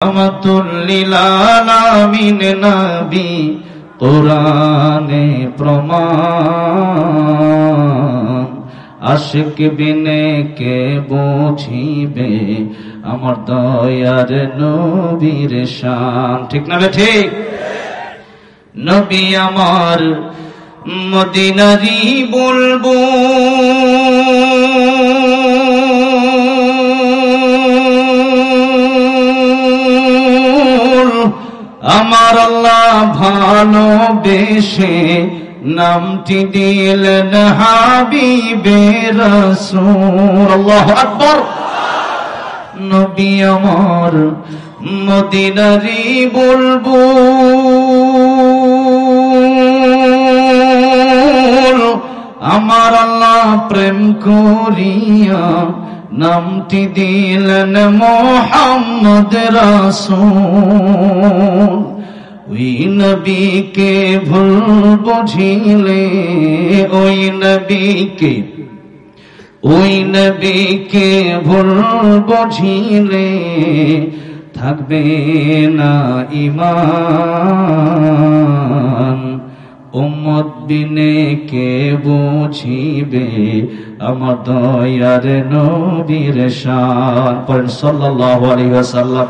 রহমাতুল্লিল আলামিন নবী কোরআনে প্রমাণ। আশিক বিনে কে বুঝিবে আমার দয়ার নবীর শান। ঠিক না ঠিক? নবী আমার মদিনারি বুলবুল, আমার আল্লাহ ভালোবেসে নামটি দিলেন হাবিবে রাসূল। আল্লাহু আকবার। নবী আমার মদিনারি বুলবুল, আমার আল্লাহ প্রেম করিয়া নামটি দিলেন মুহাম্মদ রাসূল। ওই নবীকে ভুল বুঝিলে, ওই নবীকে ভুল বুঝিলে থাকবে না ঈমান। উম্মত বিনে কে বুঝিবে আমার দয়ার নবীর শান। পড়েন সাল্লাল্লাহু আলাইহি ওয়াসাল্লাম।